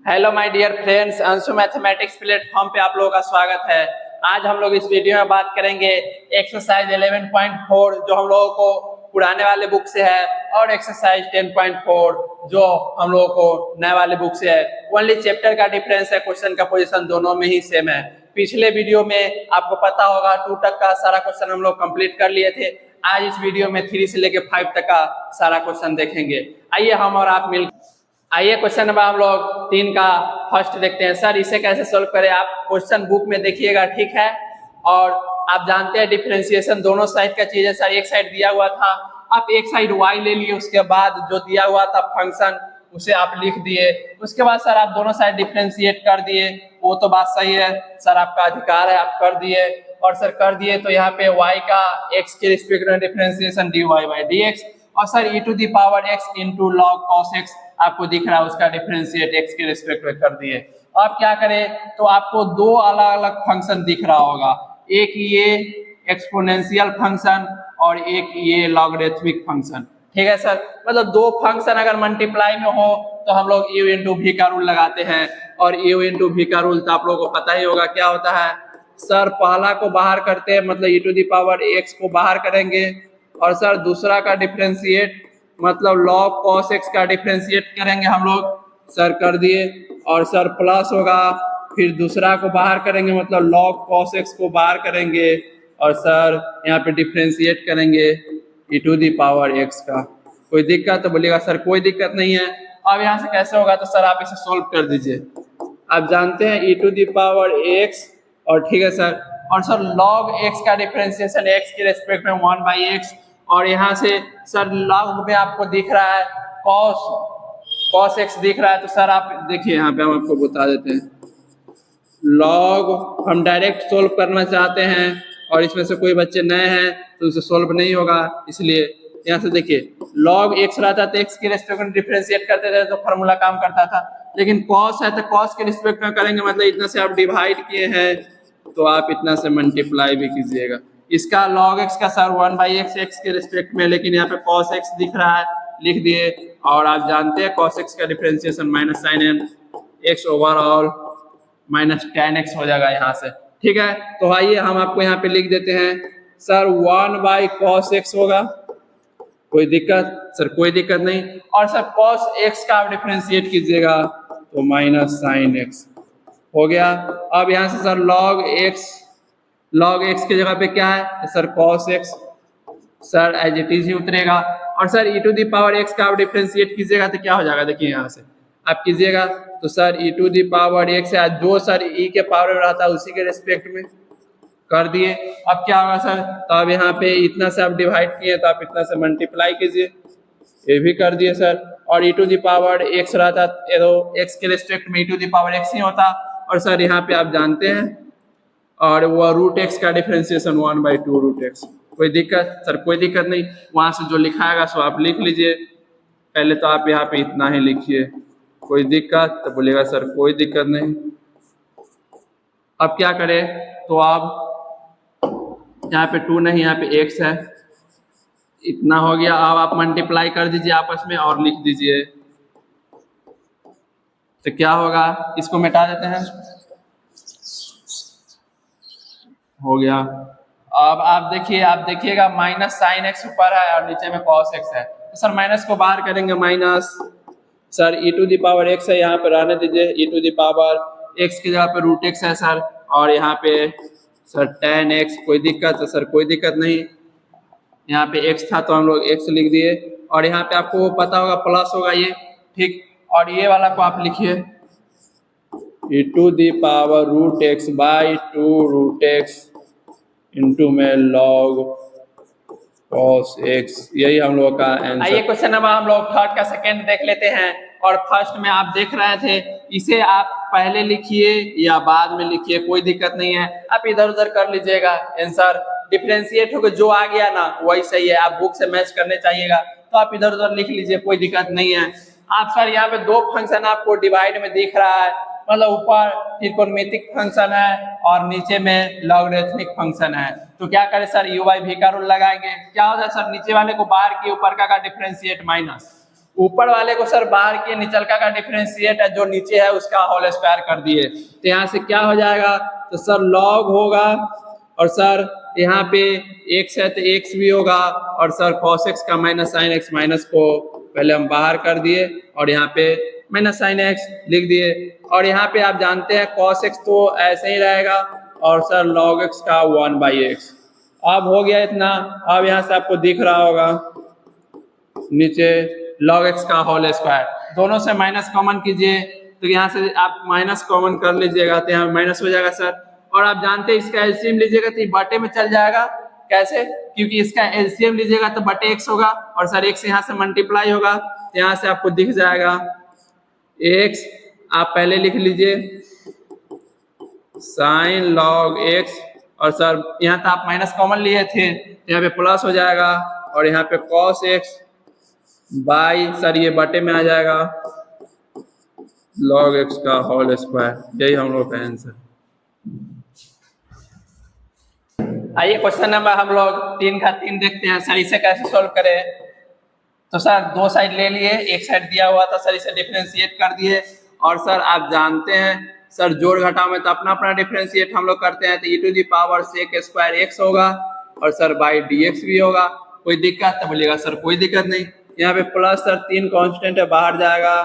Hello my dear friends, Anshu mathematics platform पे आप लोगों का स्वागत है। आज हम लोग इस वीडियो में बात करेंगे एक्सरसाइज 11.4 जो हम लोगों को पुराने वाले बुक से है और एक्सरसाइज 10.4 जो हम लोगों को नए वाले बुक से है। ओनली चैप्टर का डिफरेंस है, क्वेश्चन का पोजीशन दोनों में ही सेम है। पिछले वीडियो में आपको पता होगा 2 तक का सारा क्वेश्चन हम लोग कंप्लीट कर लिए थे। आज इस वीडियो में 3 से लेकर 5 तक का सारा क्वेश्चन देखेंगे। आइए हम और आप मिल आइए क्वेश्चन नंबर हम लोग 3 का फर्स्ट देखते हैं। सर इसे कैसे सोल्व करें, आप क्वेश्चन बुक में देखिएगा, ठीक है। और आप जानते हैं डिफरेंशिएशन दोनों साइड का चीज है। सर एक साइड दिया हुआ था, आप एक साइड y ले लिए, उसके बाद जो दिया हुआ था फंक्शन उसे आप लिख दिए। उसके बाद सर आप दोनों साइड डिफरेंशिएट कर दिए, वो तो बात सही है सर, आपका अधिकार है, आप कर दिए। और सर कर दिए तो यहाँ पे y का x के रिस्पेक्ट में डिफरेंशिएशन dy बाई dx, और sir e to the power x into log cos x आपको दिख रहा है, उसका डिफरेंशिएट x के रिस्पेक्ट में कर दिए। अब क्या करें, तो आपको दो अलग अलग फंक्शन दिख रहा होगा, एक ये एक्सपोनेंशियल फंक्शन और एक ये लॉगरिथमिक फंक्शन, ठीक है सर। मतलब दो फंक्शन अगर मल्टीप्लाई में हो तो हम लोग u इंटू v का रूल लगाते हैं, और u इंटू v का रूल तो आप लोगों को पता ही होगा क्या होता है। सर पहला को बाहर करते हैं, मतलब e to the power x को बाहर करेंगे, और सर दूसरा का डिफरेंशिएट मतलब log cos x का डिफरेंशिएट करेंगे हम लोग, सर कर दिए। और सर प्लस होगा, फिर दूसरा को बाहर करेंगे, मतलब log cos x को बाहर करेंगे, और सर यहाँ पे डिफरेंशिएट करेंगे e to the power x का। कोई दिक्कत तो बोलिएगा सर कोई दिक्कत नहीं है। अब यहाँ से कैसे होगा, तो सर आप इसे सोल्व कर दीजिए। आप जानते हैं e to the power x, और ठीक है सर, और सर log x का डिफरेंशिएशन x के रेस्पेक्ट में 1/x, और यहाँ से सर log में आपको दिख रहा है cos x दिख रहा है। तो सर आप देखिए यहाँ पे हम आपको बता देते हैं, log हम डायरेक्ट सोल्व करना चाहते हैं और इसमें से कोई बच्चे नए हैं तो उसे सोल्व नहीं होगा, इसलिए यहाँ से देखिए log x रहता तो x के रेस्पेक्ट में डिफरेंशिएट करते थे तो फार्मूला काम करता था, लेकिन cos है तो cos के रिस्पेक्ट में करेंगे, मतलब इतना से आप डिवाइड किए हैं तो आप इतना से मल्टीप्लाई भी कीजिएगा। इसका log x का सर 1/x x के रिस्पेक्ट में, लेकिन यहाँ पे cos x दिख रहा है, लिख दिए। और आप जानते हैं cos x का डिफरेंशिएशन minus sine n x overall minus tan x हो जाएगा यहाँ से, ठीक है। तो आइए हम आपको यहाँ पे लिख देते हैं, सर 1/cos x होगा, कोई दिक्कत सर कोई दिक्कत नहीं। और सर cos x का आप डिफरेंशिएट कीजिएगा तो माइनस साइन x हो गया। अब यहाँ से सर log x की जगह पे क्या है, तो sir cos x sir as it is ही उतरेगा। और sir e to the power x का आप डिफरेंशिएट कीजिएगा तो क्या हो जाएगा, देखिए यहाँ से आप कीजिएगा तो sir e to the power x है, जो सर e के पावर में रहता है उसी के रेस्पेक्ट में कर दिए। अब क्या होगा सर, तो अब यहाँ पे इतना से आप डिवाइड किए तो आप इतना से मल्टीप्लाई कीजिए, ये भी कर दिए सर। और e to the power x रहता तो x के रेस्पेक्ट में e to the power x ही होता, और सर यहाँ पे आप जानते हैं, और वो रूट एक्स का डिफरेंशिएशन 1/2 रूट एक्स। कोई दिक्कत सर कोई दिक्कत नहीं, वहां से जो लिखाएगा सो आप लिख लीजिए। पहले तो आप यहाँ पे इतना ही लिखिए, कोई दिक्कत तो बोलिएगा सर कोई दिक्कत नहीं। अब क्या करें, तो अब यहाँ पे 2 नहीं, यहाँ पे x है, इतना हो गया। अब आप मल्टीप्लाई कर दीजिए आपस में और लिख दीजिए, तो क्या होगा, इसको मिटा देते हैं, हो गया। अब आप देखिएगा माइनस साइन एक्स ऊपर है और नीचे में cos x है, तो सर माइनस को बाहर करेंगे, minus sir e to the power x है, यहाँ पे रहने दीजिए, e to the power x की जगह पे रूट x है सर, और यहाँ पे सर tan x, कोई दिक्कत तो सर कोई दिक्कत नहीं। यहाँ पे x था तो हम लोग x लिख दिए, और यहाँ पे आपको पता होगा प्लस होगा ये, ठीक। और ये वाला को आप लिखिए e to the power root x by 2 root x into में log cos x, यही हम लोग का आंसर। आइए क्वेश्चन नंबर हम लोग थर्ड का सेकंड देख लेते हैं। और फर्स्ट में आप देख रहे थे, इसे आप पहले लिखिए या बाद में लिखिए, कोई दिक्कत नहीं है, आप इधर उधर कर लीजिएगा। आंसर डिफरेंशिएट होकर जो आ गया ना वही सही है, आप बुक से मैच करने चाहिएगा तो आप इधर उधर लिख लीजिए, कोई दिक्कत नहीं है। आप सर यहाँ पे दो फंक्शन आपको डिवाइड में दिख रहा है, मतलब ऊपर त्रिकोणमितिक फंक्शन है और नीचे में लॉगरिथमिक फंक्शन है, तो क्या करें सर u/v का रूल लगाएंगे। क्या होता है सर, नीचे वाले को बाहर किए, ऊपर का डिफरेंशिएट माइनस, ऊपर वाले को सर बाहर के निचलका का डिफरेंशिएट है, जो नीचे है उसका होल स्क्वायर कर दिए। तो यहाँ से क्या हो जाएगा, तो सर लॉग होगा और सर यहाँ पे x है तो x भी होगा और सर cos x का माइनस साइन x माइनस को पहले हम बाहर कर दिए और यहाँ पे माइनस साइन x लिख दिए। और यहाँ पे आप जानते हैं cos x तो ऐसे ही रहेगा और सर log x का 1/x। अब हो गया इतना। अब यहाँ से आपको दिख रहा होगा नीचे log x का होल स्क्वायर, दोनों से माइनस कॉमन कीजिए तो यहाँ से आप माइनस कॉमन कर लीजिएगा तो यहाँ माइनस हो जाएगा सर। और आप जानते हैं इसका एलसीएम लीजिएगा तो बटे में चल जाएगा। कैसे, क्योंकि इसका एलसीएम लीजिएगा तो बटे x होगा और सर x यहाँ से मल्टीप्लाई होगा तो यहाँ से आपको दिख जाएगा x, आप पहले लिख लीजिए साइन लॉग x और सर यहाँ तो आप माइनस कॉमन लिए थे तो यहाँ पे प्लस हो जाएगा और यहाँ पे cos x बाई सर ये बटे में आ जाएगा log x का होल स्क्वायर। यही हम लोग का आंसर। आइए क्वेश्चन नंबर हम लोग 3 का 3 देखते हैं सर, इसे कैसे सॉल्व करें। तो सर दो साइड ले लिए, एक साइड दिया हुआ था सर इसे डिफरेंशिएट कर दिए और सर आप जानते हैं सर जोड़ घटाव में तो अपना अपना डिफरेंशिएट हम लोग करते हैं तो e to the power sec square x होगा और सर बाई dx भी होगा। कोई दिक्कत तो बोलिएगा सर कोई दिक्कत नहीं। यहाँ पे प्लस सर 3 कांस्टेंट है बाहर जाएगा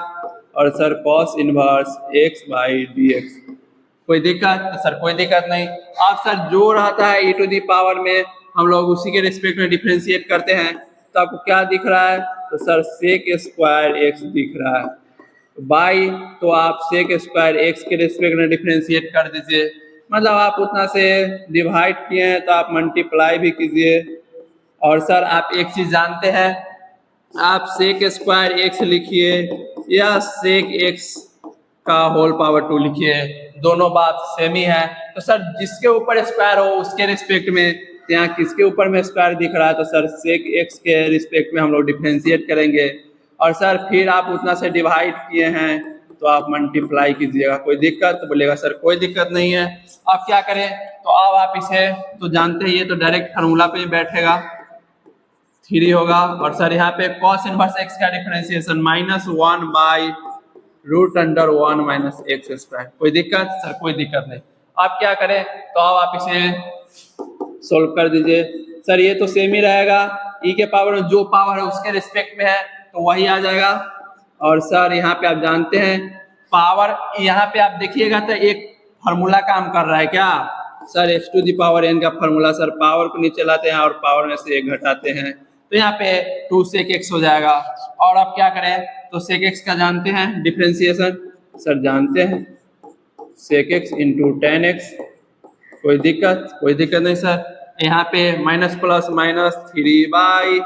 और sir cos inverse x by dx। कोई दिक्कत तो सर कोई दिक्कत नहीं। अब सर जो रहता है e टू दी पावर में हम लोग उसी के रिस्पेक्ट में डिफरेंशिएट करते हैं तो आपको क्या दिख रहा है, तो सर sec स्क्वायर x दिख रहा है बाई, तो आप sec स्क्वायर x के रिस्पेक्ट में डिफरेंशिएट कर दीजिए। मतलब आप उतना से डिवाइड किए हैं तो आप मल्टीप्लाई भी कीजिए। और सर आप एक चीज जानते हैं, आप sec स्क्वायर x लिखिए या sec x का होल पावर 2 लिखिए, दोनों बात सेम ही है। तो सर जिसके ऊपर स्क्वायर हो उसके रिस्पेक्ट में, यहाँ किसके ऊपर में स्क्वायर दिख रहा है तो सर sec x के रिस्पेक्ट में हम लोग डिफरेंशिएट करेंगे। और सर फिर आप उतना से डिवाइड किए हैं तो आप मल्टीप्लाई कीजिएगा। कोई दिक्कत तो बोलेगा सर कोई दिक्कत नहीं है। अब क्या करें, तो अब आप इसे तो जानते ही, ये तो डायरेक्ट फार्मूला पे ही बैठेगा 3 होगा और सर यहाँ पे cos इनवर्स x का differentiation -1 by root under 1 minus x square. कोई दिक्कत सर कोई दिक्कत नहीं। आप क्या करें, तो अब आप इसे सोल्व कर दीजिए। सर ये तो सेम ही रहेगा, e के पावर में जो पावर है उसके रिस्पेक्ट में है तो वही आ जाएगा। और सर यहाँ पे आप जानते हैं पावर, यहाँ पे आप देखिएगा तो एक फार्मूला काम कर रहा है क्या sir, x to the power n का फार्मूला। सर पावर को नीचे लाते हैं और पावर में से 1 घटाते हैं तो यहाँ पे 2 sec x हो जाएगा। और आप क्या करें, तो sec x का जानते हैं डिफरेंशिएशन, सर जानते हैं sec x into tan x। कोई दिक्कत नहीं सर। यहाँ पे minus plus minus 3 by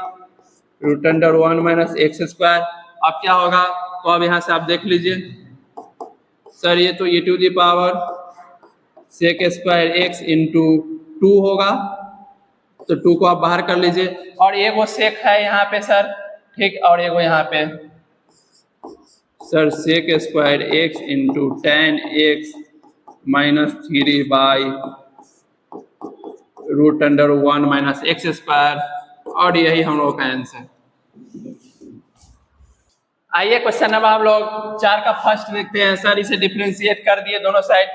root under 1 minus x square. अब क्या होगा, तो अब यहाँ से आप देख लीजिए सर ये तो e to the power sec square x into 2 होगा तो 2 को आप बाहर कर लीजिए और एक वो sec है यहाँ पे सर, ठीक, और एक वो यहाँ पे sir sec square x into tan x minus 3 by root under 1 minus x square. और यही हम लोग का आंसर। आइए क्वेश्चन नंबर हम लोग 4 का फर्स्ट देखते हैं। सर इसे डिफरेंशिएट कर दिए दोनों साइड,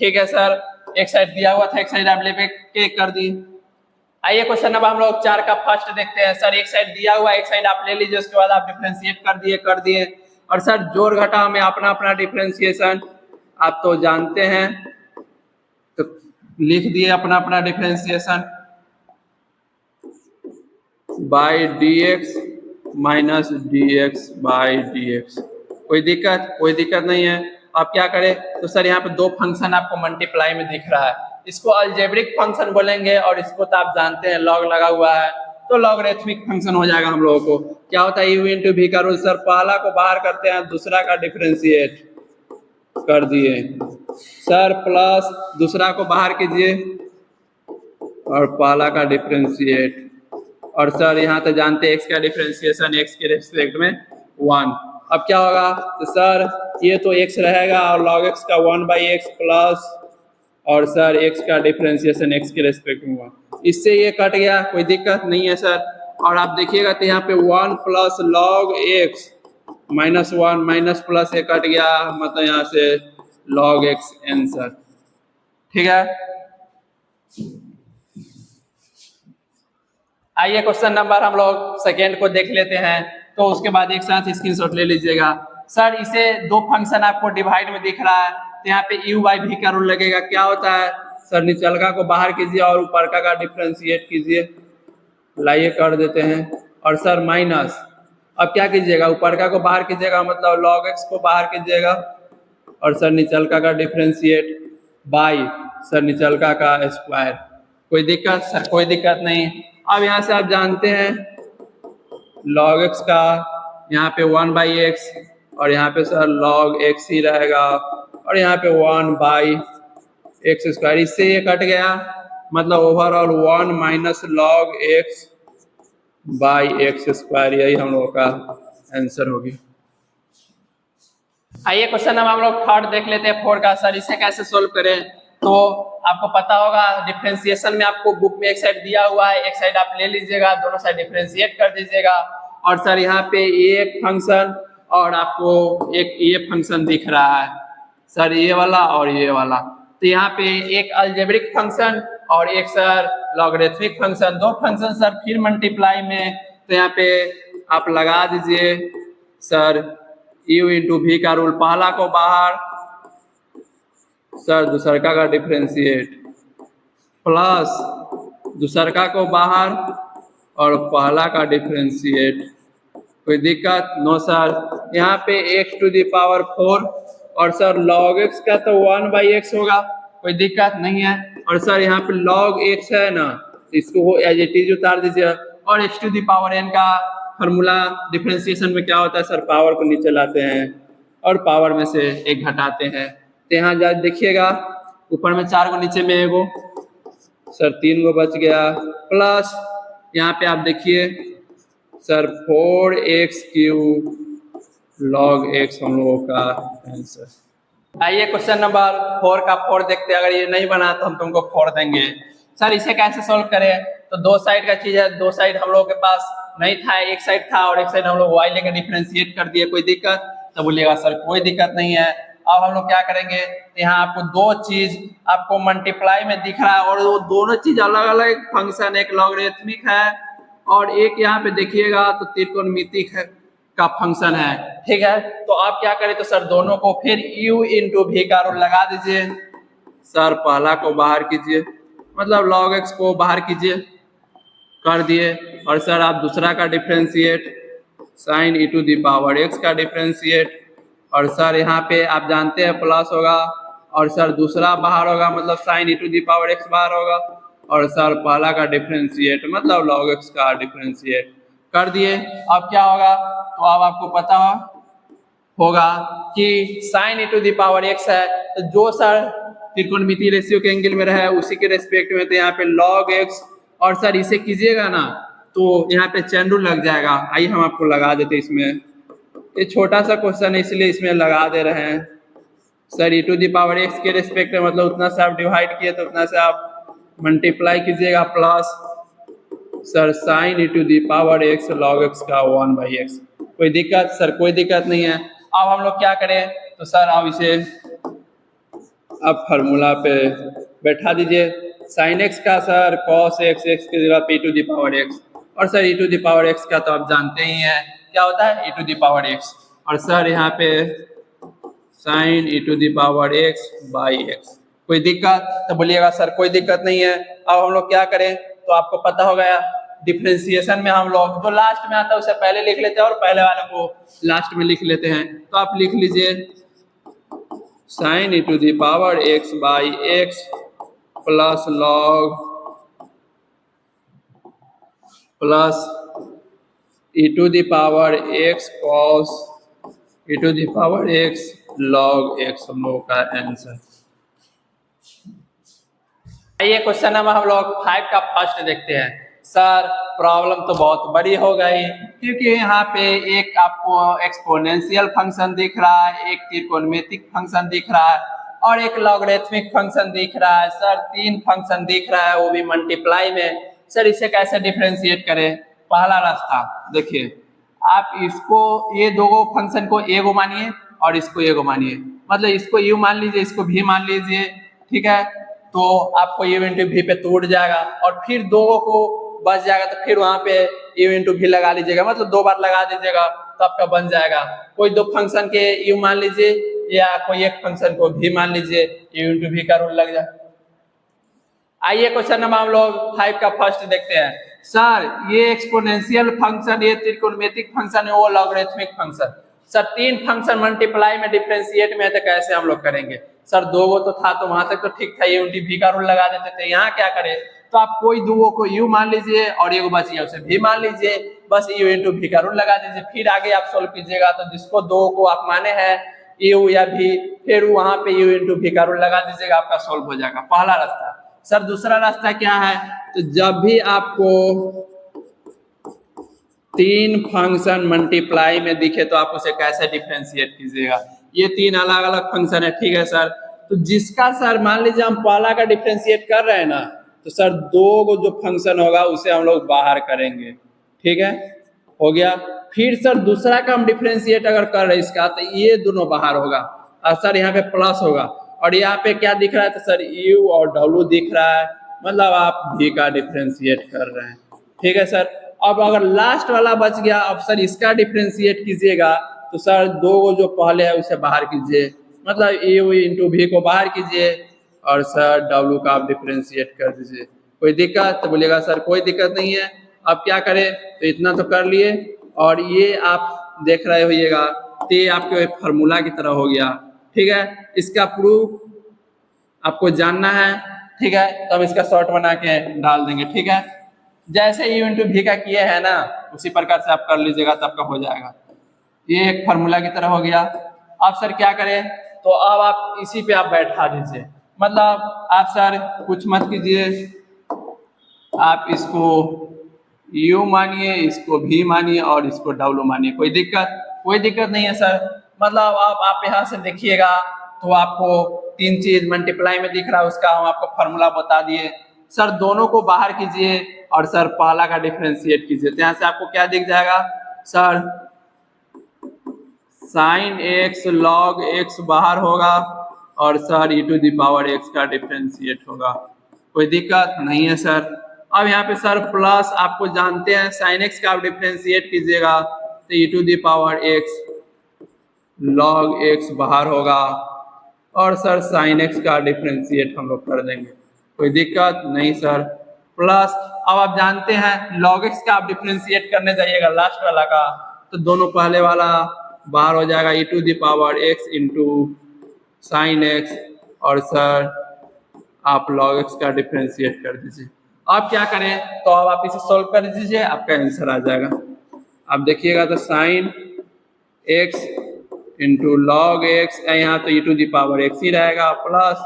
ठीक है सर, एक साइड दिया हुआ था एक साइड आप लेके कर दिए। आइए क्वेश्चन नंबर हम लोग 4 का फर्स्ट देखते हैं। सर एक साइड दिया हुआ एक साइड आप ले लीजिए, उसके बाद आप डिफरेंशिएट कर दिए। और सर जोड़ घटाव में अपना अपना डिफरेंशिएशन आप तो जानते हैं, तो लिख दिए अपना अपना differentiation by dx minus dx by dx। कोई दिक्कत नहीं है। आप क्या करें, तो सर यहाँ पे 2 फंक्शन आपको मल्टीप्लाई में दिख रहा है, इसको अलजेब्रिक फंक्शन बोलेंगे और इसको तो आप जानते हैं लॉग लगा हुआ है तो लॉगरिथमिक फंक्शन हो जाएगा। हम लोगों को क्या होता है u इंटू v का रूल, सर पहला को बाहर करते हैं दूसरा का डिफरेंशिएट कर दिए, सर प्लस दूसरा को बाहर कीजिए और पहला का डिफरेंशिएट। और सर यहाँ तो जानते हैं x का डिफरेंशिएशन x के रिस्पेक्ट में 1। अब क्या होगा, तो सर ये तो x रहेगा और log x का 1/x प्लस और सर x का डिफरेंशिएशन x के रिस्पेक्ट में 1, इससे ये कट गया, कोई दिक्कत नहीं है सर। और आप देखिएगा तो यहाँ पे 1 plus log x -1 minus plus ये कट गया, मतलब यहाँ से log x आंसर। ठीक है, आइए क्वेश्चन नंबर हम लोग सेकेंड को देख लेते हैं, तो उसके बाद एक साथ स्क्रीनशॉट ले लीजिएगा। सर इसे दो फंक्शन आपको डिवाइड में दिख रहा है, तो यहाँ पे u बाई v का रूल लगेगा। क्या होता है सर, निचलका को बाहर कीजिए और ऊपरका का डिफ्रेंशिएट कीजिए। लाइए कर देते हैं। और सर माइनस, अब क्या कीजिएगा, ऊपरका को बाहर कीजिएगा, मतलब log x को बाहर कीजिएगा, और सर निचलका का डिफ्रेंशिएट बाई सर निचलका का स्क्वायर। कोई दिक्कत सर? कोई दिक्कत नहीं। अब यहाँ से आप जानते हैं log x का यहाँ पे 1 बाई एक्स, और यहाँ पे सर log x ही रहेगा, और यहाँ पे 1 बाई एक्स स्क्वायर। इससे ये कट गया, मतलब overall 1 minus log x by x square, यही हम लोगों का आंसर होगी। आइए क्वेश्चन हम लोग थर्ड देख लेते हैं 4 का। सर इसे कैसे सोल्व करें, तो आपको पता होगा डिफरेंशिएशन में आपको बुक में एक साइड दिया हुआ है, एक साइड आप ले लीजिएगा, दोनों साइड डिफरेंशिएट कर दीजिएगा। और सर यहाँ पे एक फंक्शन और आपको एक ये फंक्शन दिख रहा है सर, ये वाला और ये वाला। तो यहाँ पे एक अलजेब्रिक फंक्शन और एक सर लॉगरिथमिक फंक्शन, दो फंक्शन सर फिर मल्टीप्लाई में। तो यहाँ पे आप लगा दीजिए सर u इंटू v का रूल, पहला को बाहर सर दूसरका का डिफरेंशिएट, प्लस दूसरका को बाहर और पहला का डिफरेंशिएट। कोई दिक्कत? No sir. यहाँ पे x टू द पावर 4 और सर log x का तो 1 बाई एक्स होगा, कोई दिक्कत नहीं है। और सर यहाँ पे log x है ना, इसको वो एज इट इज उतार दीजिए। और x to the power n का फॉर्मूला डिफरेंशिएशन में क्या होता है सर, पावर को नीचे लाते हैं और पावर में से एक घटाते हैं। तो यहाँ जा देखिएगा, ऊपर में 4 को, नीचे में एगो, सर 3 को बच गया, प्लस यहाँ पे आप देखिए सर 4x³ log x हम लोगों का आंसर। आइए क्वेश्चन नंबर 4 का 4 देखते हैं। अगर ये नहीं बना तो हम तुमको 4 देंगे। सर इसे कैसे सोल्व करें, तो दो साइड का चीज है, दो साइड हम लोगों के पास नहीं था, एक साइड था और एक साइड हम लोग y लेकर डिफरेंशिएट कर दिए। कोई दिक्कत? तो बोलिएगा सर कोई दिक्कत नहीं है। अब हम लोग क्या करेंगे, यहाँ आपको दो चीज आपको मल्टीप्लाई में दिख रहा है और वो दोनों चीज अलग अलग फंक्शन, एक लॉगरिथमिक है और एक यहाँ पे देखिएगा तो त्रिकोणमितिक है का फंक्शन है। ठीक है, तो आप क्या करें, तो सर दोनों को फिर u इंटू v का रूल लगा दीजिए। सर पहला को बाहर कीजिए, मतलब log x को बाहर कीजिए, कर दिए। और सर आप दूसरा का differentiate, sine e to the power x का डिफरेंशिएट। और सर यहाँ पे आप जानते हैं प्लस होगा और सर दूसरा बाहर होगा, मतलब sine e to the power x बाहर होगा। और सर पहला का डिफरेंशिएट, मतलब log x का डिफरेंशिएट कर दिए। अब क्या होगा, तो अब आपको पता होगा कि sine e to the power x है, तो जो सर त्रिकोणमितीय रेशियो के एंगल में रहे उसी के रेस्पेक्ट में, तो यहाँ पे log x। और सर इसे कीजिएगा ना तो यहाँ पे चैन रूल लग जाएगा। आइए हम आपको लगा देते इसमें, ये छोटा सा क्वेश्चन है इसलिए इसमें लगा दे रहे हैं। Sir e to the power x के रेस्पेक्ट में, मतलब उतना से आप डिवाइड किए तो उतना से आप मल्टीप्लाई कीजिएगा, plus sir sine e to the power x log x का 1 बाई एक्स। कोई दिक्कत? सर कोई दिक्कत नहीं है। अब हम लोग क्या करें, तो सर अब इसे अब फार्मूला पे बैठा दीजिए। साइन x का सर cos x, x की जगह पे e to the power x, और sir e to the power x का तो आप जानते ही हैं क्या होता है, e to the power x। और सर यहाँ पे sine e to the power x by x। कोई दिक्कत? तो बोलिएगा सर कोई दिक्कत नहीं है। अब हम लोग क्या करें, तो आपको पता हो गया डिफरेंशिएशन में हम लोग जो लास्ट में आता है उसे पहले लिख लेते हैं और पहले वाले को लास्ट में लिख लेते हैं। तो आप लिख लीजिए sine e to the power x by x plus log plus e to the power x cos e to the power x log x हम लोगों का आंसर। आइए क्वेश्चन नंबर हम लोग 5 का फर्स्ट देखते हैं। सर प्रॉब्लम तो बहुत बड़ी हो गई, क्योंकि यहाँ पे एक आपको एक्सपोनेंशियल फंक्शन दिख रहा है, एक त्रिकोणमितिक फंक्शन दिख रहा है और एक लॉगरिथमिक फंक्शन दिख रहा है। सर 3 फंक्शन दिख रहा है, वो भी मल्टीप्लाई में। सर इसे कैसे डिफरेंशिएट करें? पहला रास्ता देखिए, आप इसको ये दो फंक्शन को ए को मानिए और इसको ए को मानिए, मतलब इसको यू मान लीजिए, इसको भी मान लीजिए, ठीक है। तो आपको यू इंटू भी पे टूट जाएगा और फिर दो को बच जाएगा, तो फिर वहां पे यू इंटू भी लगा लीजिएगा, मतलब दो बार लगा दीजिएगा तो आपका बन जाएगा। कोई दो फंक्शन के यू मान लीजिए या कोई एक फंक्शन को भी मान लीजिए, यू इंटू भी का रूल लग जाए। आइए क्वेश्चन नंबर हम लोग 5 का फर्स्ट देखते हैं। सर ये एक्सपोनेंशियल फंक्शन, ये त्रिकोणमितिक फंक्शन है, वो लॉगरिथमिक फंक्शन। सर तीन फंक्शन मल्टीप्लाई में डिफरेंशिएट में है तो कैसे हम लोग करेंगे? सर दो गो तो था तो वहां तक तो ठीक था, ये भी का रूल लगा देते थे। यहाँ क्या करें? तो आप कोई दो को यू मान लीजिए और एक बच गया उसे भी मान लीजिए, बस यू इंटू भी का रूल लगा दीजिए। फिर आगे आप सोल्व कीजिएगा, तो जिसको दो को आप माने हैं यू या भी, फिर वहां पे यू इंटू भी का रूल लगा दीजिएगा, आपका सोल्व हो जाएगा, पहला रास्ता। सर दूसरा रास्ता क्या है? तो जब भी आपको तीन फंक्शन मल्टीप्लाई में दिखे तो आप उसे कैसे डिफरेंशिएट कीजिएगा? ये तीन अलग अलग फंक्शन है, ठीक है सर। तो जिसका सर मान लीजिए हम पहला का डिफरेंशिएट कर रहे हैं ना, तो सर दो को जो फंक्शन होगा उसे हम लोग बाहर करेंगे, ठीक है, हो गया। फिर सर दूसरा का हम डिफरेंशिएट अगर कर रहे हैं इसका, तो ये दोनों बाहर होगा और सर यहाँ पे प्लस होगा, और यहाँ पे क्या दिख रहा है? तो सर यू और डब्ल्यू दिख रहा है, मतलब आप भी का डिफरेंशिएट कर रहे हैं, ठीक है सर। अब अगर लास्ट वाला बच गया, अब सर इसका डिफरेंशिएट कीजिएगा, तो सर दो को जो पहले है उसे बाहर कीजिए, मतलब यू इंटू भी को बाहर कीजिए और सर डब्ल्यू का आप डिफरेंशिएट कर दीजिए। कोई दिक्कत? तो बोलिएगा सर कोई दिक्कत नहीं है। अब क्या करें? तो इतना तो कर लिए, और ये आप देख रहे होइएगा, तो ये आपके फार्मूला की तरह हो गया, ठीक है। इसका प्रूफ आपको जानना है, ठीक है, तो हम इसका शॉर्ट बना के डाल देंगे, ठीक है। जैसे यू इंटू भी का किए है ना, उसी प्रकार से आप कर लीजिएगा तो आपका हो जाएगा। ये एक फार्मूला की तरह हो गया। अब सर क्या करें? तो अब आप इसी पे आप बैठा दीजिए, मतलब आप सर कुछ मत कीजिए, आप इसको यू मानिए, इसको भी मानिए और इसको डब्ल्यू मानिए। कोई दिक्कत? कोई दिक्कत नहीं है सर। मतलब आप यहाँ से देखिएगा तो आपको तीन चीज मल्टीप्लाई में दिख रहा है, उसका हम आपको फार्मूला बता दिए। सर दोनों को बाहर कीजिए और सर पहला का डिफरेंशिएट कीजिए, तो यहाँ से आपको क्या दिख जाएगा? Sir sine x log x बाहर होगा और sir e to the power x का डिफरेंशिएट होगा। कोई दिक्कत नहीं है सर। अब यहाँ पे सर प्लस, आपको जानते हैं साइन एक्स का आप डिफरेंशिएट कीजिएगा तो e to the power x log x बाहर होगा और सर साइन एक्स का डिफरेंशिएट हम लोग कर देंगे। कोई दिक्कत नहीं सर। प्लस अब आप जानते हैं लॉग एक्स का आप डिफरेंशिएट करने जाइएगा लास्ट वाला का, तो दोनों पहले वाला बाहर हो जाएगा, e to the power x into sine x, और सर आप लॉग एक्स का डिफरेंशिएट कर दीजिए। अब क्या करें? तो अब आप इसे सॉल्व कर दीजिए, आपका आंसर आ जाएगा। अब देखिएगा तो sine x into log x, यहाँ तो e to the power x ही रहेगा, plus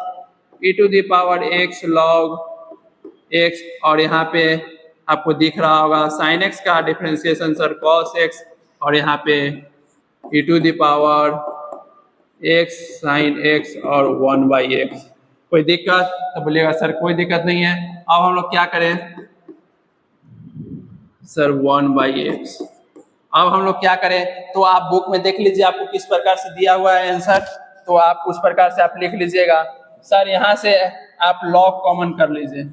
e to the power x log x, और यहाँ पे आपको दिख रहा होगा साइन एक्स का डिफरेंशिएशन सर कॉस एक्स, और यहाँ पे e to the power x sine x और 1/x। कोई दिक्कत? तो बोलिएगा सर कोई दिक्कत नहीं है। अब हम लोग क्या करें? Sir 1/x। अब हम लोग क्या करें? तो आप बुक में देख लीजिए आपको किस प्रकार से दिया हुआ है आंसर, तो आप उस प्रकार से आप लिख लीजिएगा। सर यहाँ से आप लॉग कॉमन कर लीजिए,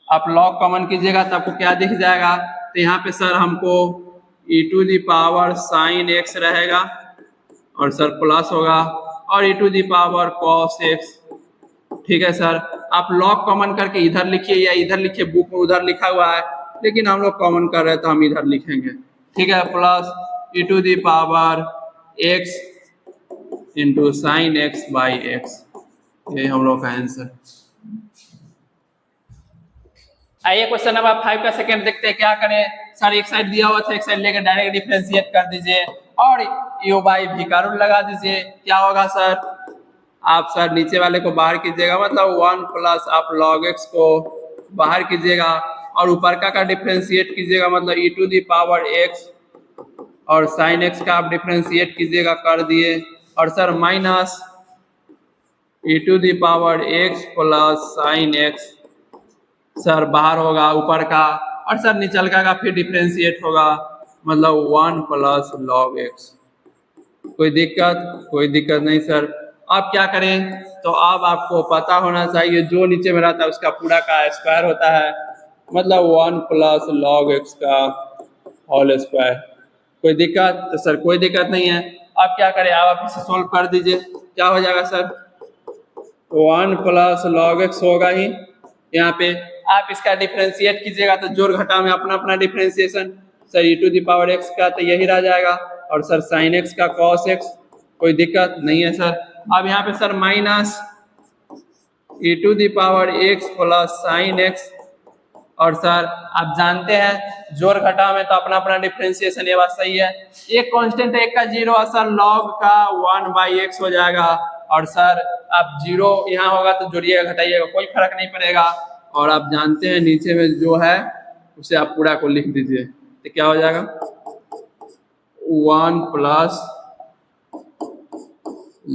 आप लॉग कॉमन कीजिएगा तो आपको क्या दिख जाएगा? तो यहाँ पे सर हमको e to the power sine x रहेगा और सर प्लस होगा और e to the power cos x, ठीक है सर। आप लॉग कॉमन करके इधर लिखिए या इधर लिखिए, बुक में उधर लिखा हुआ है लेकिन हम लोग कॉमन कर रहे हैं तो हम इधर लिखेंगे, ठीक है। Plus e to the power x into sine x by x, ये हम लोग का आंसर। आइए क्वेश्चन नंबर 5 का सेकंड देखते हैं क्या करें। सर एक साइड दिया हुआ था, एक साइड लेकर डायरेक्ट डिफरेंशिएट कर दीजिए और यू बाई भी का रूल लगा दीजिए। क्या होगा सर? आप सर नीचे वाले को बाहर कीजिएगा, मतलब 1 प्लस आप लॉग एक्स को बाहर कीजिएगा और ऊपर का डिफरेंशिएट कीजिएगा, मतलब e to the power x और साइन एक्स का आप डिफरेंशिएट कीजिएगा, कर दिए, और sir minus e to the power x plus sine x sir बाहर होगा ऊपर का, और सर निचल का फिर डिफ्रेंशिएट होगा, मतलब 1 प्लस लॉग एक्स। कोई दिक्कत नहीं सर। अब क्या करें, तो अब आपको पता होना चाहिए जो नीचे में रहता है उसका पूरा का स्क्वायर होता है, मतलब 1 प्लस लॉग एक्स का होल स्क्वायर। कोई दिक्कत? तो सर कोई दिक्कत नहीं है। अब क्या करें, आप इसे सोल्व कर दीजिए। क्या हो जाएगा सर, 1 प्लस लॉग एक्स होगा ही। यहाँ पे आप इसका डिफ्रेंशिएट कीजिएगा तो जोड़ घटा में अपना अपना differentiation. Sir e to the power x का तो यही रह जाएगा, और सर साइन x का कॉस x। कोई दिक्कत नहीं है सर। अब यहाँ पे sir minus e to the power x plus sine x, और सर आप जानते हैं जोड़ घटाव में तो अपना अपना डिफ्रेंशिएशन, ये बात सही है। एक कांस्टेंट है, एक का 0, और सर लॉग का 1/x हो जाएगा, और सर आप 0 यहाँ होगा तो जोड़िएगा घटाइएगा कोई फर्क नहीं पड़ेगा। और आप जानते हैं नीचे में जो है उसे आप पूरा को लिख दीजिए, तो क्या हो जाएगा 1 प्लस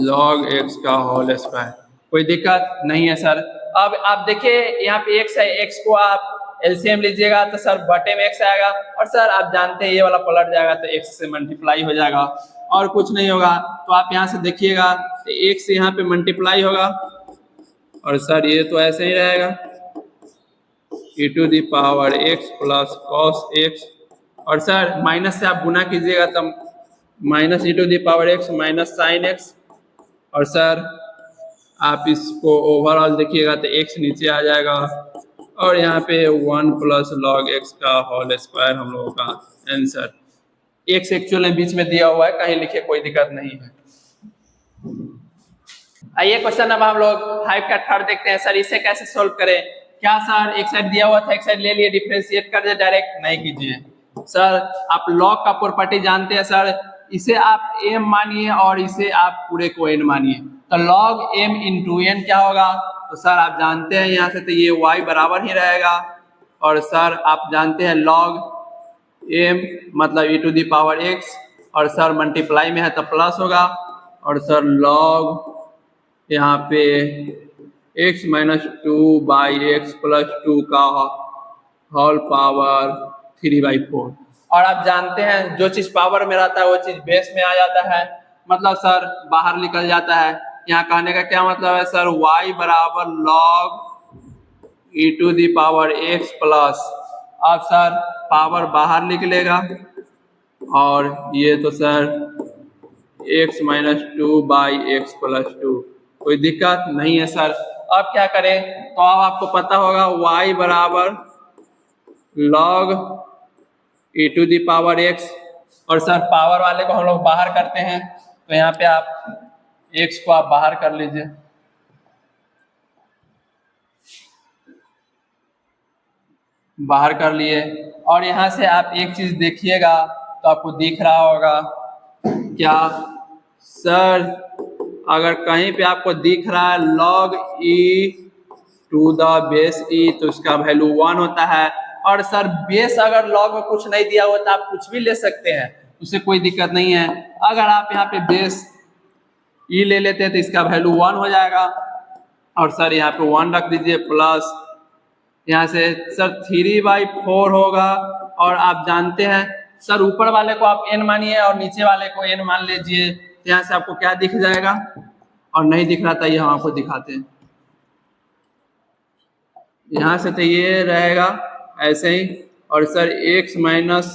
लॉग एक्स का होल स्क्वायर। कोई दिक्कत नहीं है सर। अब आप देखिए यहाँ पे x है, x को आप एलसीएम लीजिएगा तो सर बटे में x आएगा, और सर आप जानते हैं ये वाला पलट जाएगा तो x से मल्टीप्लाई हो जाएगा, और कुछ नहीं होगा। तो आप यहाँ से देखिएगा तो x से यहाँ पे मल्टीप्लाई होगा, और सर ये तो ऐसे ही रहेगा e to the power x plus cos x, और सर माइनस से आप गुना कीजिएगा तो minus e to the power x minus sine x, और सर आप इसको ओवरऑल देखिएगा तो x नीचे आ जाएगा, और यहाँ पे 1 प्लस लॉग x का होल स्क्वायर हम लोगों का आंसर। x एक्चुअल में बीच में दिया हुआ है, कहीं लिखे कोई दिक्कत नहीं है। आइए क्वेश्चन अब हम लोग 5 का थर्ड देखते हैं। सर इसे कैसे सोल्व करें? क्या सर एक साइड दिया हुआ था, एक साइड ले लिए, डिफरेंशिएट कर दे डायरेक्ट? नहीं कीजिए सर। आप लॉग का प्रॉपर्टी जानते हैं सर, इसे आप m मानिए और इसे आप पूरे को n मानिए, तो log m इंटू n क्या होगा? तो सर आप जानते हैं यहाँ से तो ये y बराबर ही रहेगा, और सर आप जानते हैं log m मतलब e to the power x, और सर मल्टीप्लाई में है तो प्लस होगा, और सर log यहाँ पे x माइनस 2/x प्लस 2 का होल पावर 3/4। और आप जानते हैं जो चीज पावर में रहता है वो चीज बेस में आ जाता है, मतलब सर बाहर निकल जाता है। यहाँ कहने का क्या मतलब है सर, y बराबर log e to the power x plus, अब सर पावर बाहर निकलेगा, और ये तो sir x minus 2/x plus 2। कोई दिक्कत नहीं है सर। अब क्या करें, तो अब आपको पता होगा y बराबर log e to the power x, और सर पावर वाले को हम लोग बाहर करते हैं, तो यहाँ पे आप x को आप बाहर कर लीजिए, बाहर कर लिए। और यहाँ से आप एक चीज देखिएगा तो आपको दिख रहा होगा क्या सर, अगर कहीं पे आपको दिख रहा है log e to the base e तो इसका वैल्यू 1 होता है, और सर बेस अगर log में कुछ नहीं दिया हुआ तो आप कुछ भी ले सकते हैं, उससे कोई दिक्कत नहीं है। अगर आप यहाँ पे बेस e ले लेते हैं तो इसका वैल्यू 1 हो जाएगा, और सर यहाँ पे 1 रख दीजिए, प्लस यहाँ से सर 3/4 होगा। और आप जानते हैं सर ऊपर वाले को आप n मानिए और नीचे वाले को n मान लीजिए, तो यहाँ से आपको क्या दिख जाएगा, और नहीं दिख रहा था ये हम आपको दिखाते हैं। यहाँ से तो ये रहेगा ऐसे ही, और sir x minus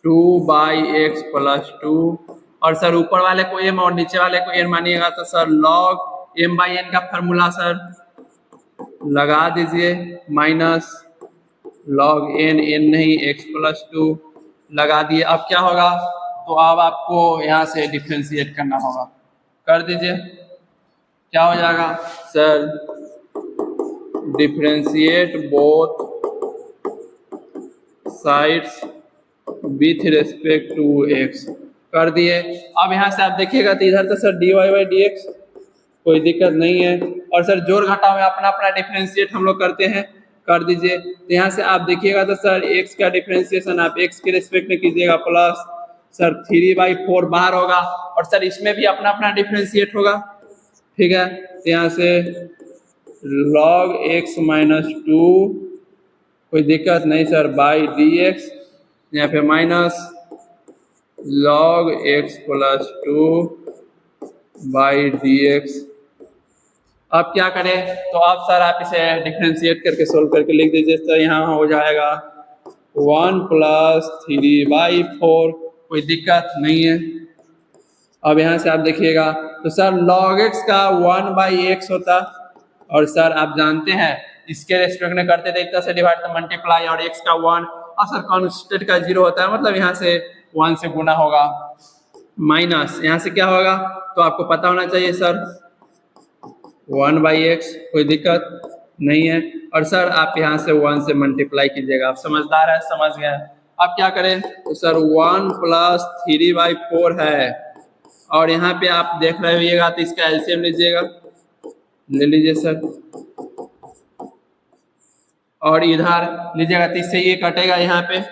2/x plus 2, और सर ऊपर वाले को m और नीचे वाले को n मानिएगा तो सर log m/n का फार्मूला सर लगा दीजिए, माइनस log n नहीं x प्लस 2 लगा दिए। अब क्या होगा, तो अब आपको यहाँ से डिफरेंशिएट करना होगा, कर दीजिए। क्या हो जाएगा sir, differentiate both sides with respect to x, कर दिए। अब यहाँ से आप देखिएगा तो इधर तो सर dy/dx कोई दिक्कत नहीं है, और सर जोड़ घटाव में अपना अपना डिफरेंशिएट हम लोग करते हैं, कर दीजिए। तो यहाँ से आप देखिएगा तो सर x का डिफरेंशिएशन आप x के रिस्पेक्ट में कीजिएगा, प्लस सर 3/4 बाहर होगा, और सर इसमें भी अपना अपना डिफरेंशिएट होगा, ठीक है। तो यहाँ से log x माइनस 2 कोई दिक्कत नहीं सर, बाई डी एक्स, यहाँ पे minus log x plus 2 by D x. अब क्या करें, तो अब सर आप इसे डिफ्रेंशिएट करके सोल्व करके लिख दीजिए। तो यहाँ हो जाएगा 1 प्लस 3/4, कोई दिक्कत नहीं है। अब यहाँ से आप देखिएगा तो सर log x का 1/x होता, और सर आप जानते हैं इसके रेस्पेक्ट में करते थे इतना से डिवाइड तो मल्टीप्लाई, और x का 1 और सर कांस्टेंट का 0 होता है, मतलब यहाँ से 1 से गुना होगा, माइनस यहाँ से क्या होगा तो आपको पता होना चाहिए सर 1/x, कोई दिक्कत नहीं है। और सर आप यहाँ से 1 से मल्टीप्लाई कीजिएगा, आप समझदार है, समझ गए। अब क्या करें, तो सर 1 प्लस 3/4 है, और यहाँ पे आप देख रहे होइएगा तो इसका एलसीएम लीजिएगा, ले लीजिए सर, और इधर लीजिएगा तो इससे ये कटेगा यहाँ पे,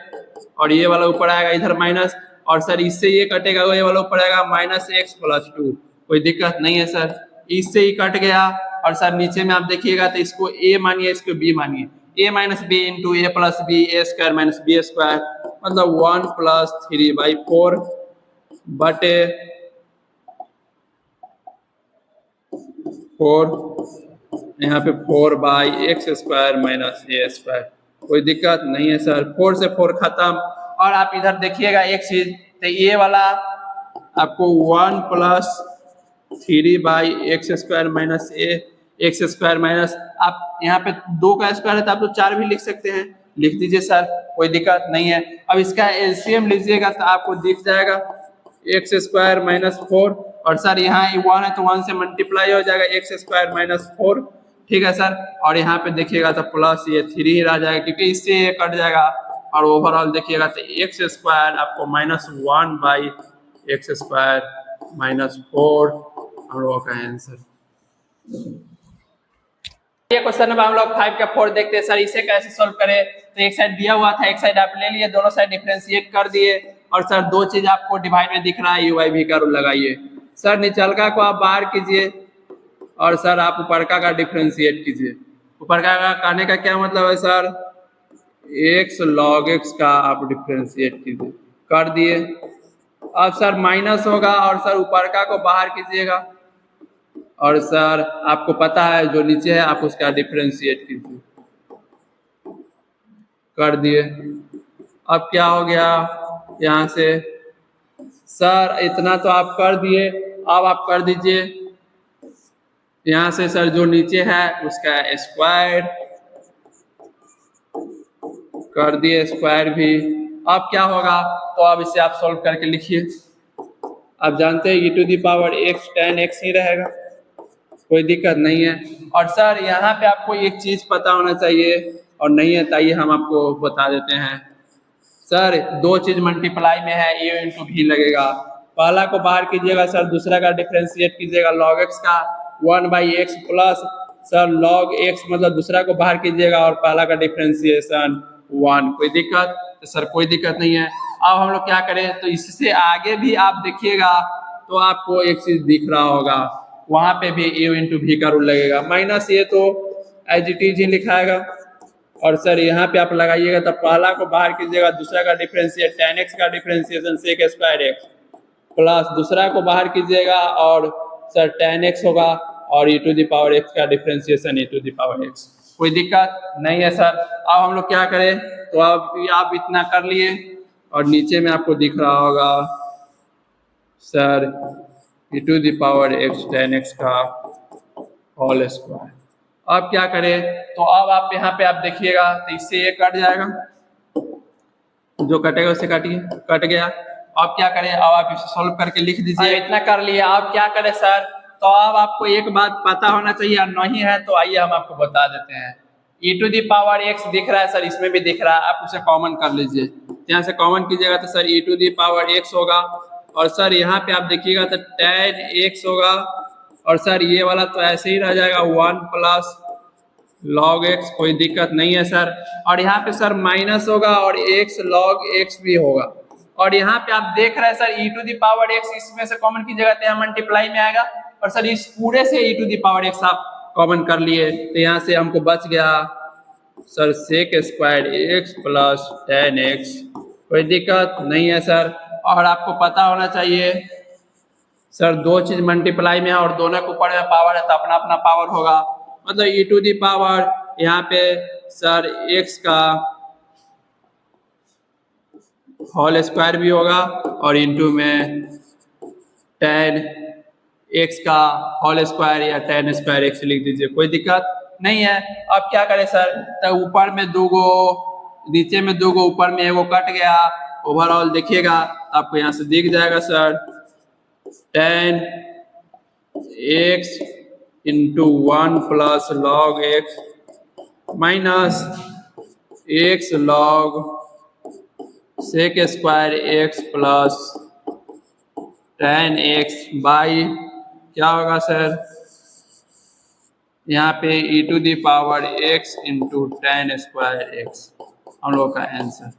और ये वाला ऊपर आएगा इधर माइनस, और सर इससे ये कटेगा, ये वाला ऊपर आएगा -x + 2, कोई दिक्कत नहीं है सर, इससे ही कट गया। और सर नीचे में आप देखिएगा तो इसको a मानिए, इसको b मानिए, a - b into a + b, a² - b², मतलब 1 प्लस 3/4 बटे 4, यहाँ पे 4/x² - a², कोई दिक्कत नहीं है सर, 4 से 4 खत्म। और आप इधर देखिएगा एक चीज, तो ये वाला आपको 1 प्लस 3/x² - a x², आप यहाँ पे 2 का स्क्वायर है तो आप तो 4 भी लिख सकते हैं, लिख दीजिए सर, कोई दिक्कत नहीं है। अब इसका एलसीएम लीजिएगा तो आपको दिख जाएगा x² - 4, और सर यहाँ 1 है तो 1 से मल्टीप्लाई हो जाएगा x² - 4, ठीक है सर। और यहाँ पे देखिएगा तो प्लस ये 3 ही रह जाएगा, क्योंकि इससे ये कट जाएगा, और ओवरऑल देखिएगा तो x² आपको -1/x² - 4 हम लोगों का आंसर। ये क्वेश्चन नंबर हम लोग 5 का 4 देखते हैं सर, इसे कैसे सोल्व करें। तो एक साइड दिया हुआ था, एक साइड आप ले लिए, दोनों साइड डिफरेंशिएट कर दिए, और सर दो चीज आपको डिवाइड में दिख रहा है, यू आई भी का रूल लगाइए। सर निचलका को आप बाहर कीजिए, और सर आप ऊपरका का डिफरेंशिएट कीजिए। ऊपरका का करने का क्या मतलब है सर, x log x का आप डिफरेंशिएट कीजिए, कर दिए। अब सर माइनस होगा, और सर ऊपरका को बाहर कीजिएगा, और सर आपको पता है जो नीचे है आप उसका डिफरेंशिएट कीजिए, कर दिए। अब क्या हो गया यहाँ से, सर इतना तो आप कर दिए, अब आप कर दीजिए यहाँ से सर जो नीचे है उसका स्क्वायर, कर दिए स्क्वायर भी। अब क्या होगा, तो अब इसे आप सोल्व करके लिखिए। आप जानते हैं e⁻x tan x ही रहेगा, कोई दिक्कत नहीं है। और सर यहाँ पे आपको एक चीज पता होना चाहिए, और नहीं है ताइए हम आपको बता देते हैं। सर दो चीज मल्टीप्लाई में है, a इंटू भी लगेगा, पहला को बाहर कीजिएगा सर, दूसरा का डिफरेंशिएट कीजिएगा, log x का 1/x plus sir log x, मतलब दूसरा को बाहर कीजिएगा और पहला का डिफरेंशिएशन 1, कोई दिक्कत? तो सर कोई दिक्कत नहीं है। अब हम लोग क्या करें, तो इससे आगे भी आप देखिएगा तो आपको एक चीज दिख रहा होगा, वहां पे भी a इंटू भी का रूल लगेगा, माइनस ये तो एज इट इज ही लिखाएगा, और सर यहाँ पे आप लगाइएगा तो पहला को बाहर कीजिएगा, दूसरा का डिफरेंशिएट tan x का डिफरेंशिएशन sec² प्लस दूसरा को बाहर कीजिएगा और सर tan x होगा, और e⁻x का डिफरेंशिएशन e⁻x, कोई दिक्कत नहीं है सर। अब हम लोग क्या करें, तो अब आप इतना कर लिए, और नीचे में आपको दिख रहा होगा सर e⁻x tan x का होल स्क्वायर। अब क्या करें, तो अब आप यहाँ पे आप देखिएगा तो इससे ये कट जाएगा, जो कटेगा उससे काटिए, कट गया। अब क्या करें, अब आप इसे सोल्व करके लिख दीजिए। इतना कर लिए, अब क्या करें सर, तो अब आपको एक बात पता होना चाहिए, और नहीं है तो आइए हम आपको बता देते हैं। e⁻x दिख रहा है सर, इसमें भी दिख रहा है, आप उसे कॉमन कर लीजिए, यहाँ से कॉमन कीजिएगा तो सर e⁻x होगा, और सर यहाँ पे आप देखिएगा तो tan x होगा, और सर ये वाला तो ऐसे ही रह जाएगा 1 प्लस log x, कोई दिक्कत नहीं है सर। और यहाँ पे सर माइनस होगा और x log x भी होगा, और यहाँ पे आप देख रहे हैं सर e⁻x, इसमें से कॉमन कीजिएगा तो यहाँ मल्टीप्लाई में आएगा, और सर इस पूरे से e⁻x आप कॉमन कर लिए, तो यहाँ से हमको बच गया sir sec square x plus 10x, कोई दिक्कत नहीं है सर। और आपको पता होना चाहिए सर दो चीज मल्टीप्लाई में है और दोनों के ऊपर में पावर है तो अपना अपना पावर होगा, मतलब ई टू दी पावर यहाँ पे सर एक्स का होल स्क्वायर भी होगा और इंटू में 10x का होल स्क्वायर या 10 स्क्वायर एक्स लिख दीजिए, कोई दिक्कत नहीं है। अब क्या करें सर, तो ऊपर में दो गो नीचे में दो गो ऊपर में एगो कट गया, ओवरऑल देखिएगा आपको यहाँ से दिख जाएगा sir 10x into 1 plus log x minus x log sec square x plus 10x by क्या होगा सर, यहाँ पे e to the power x into 10 square x हम लोग का आंसर।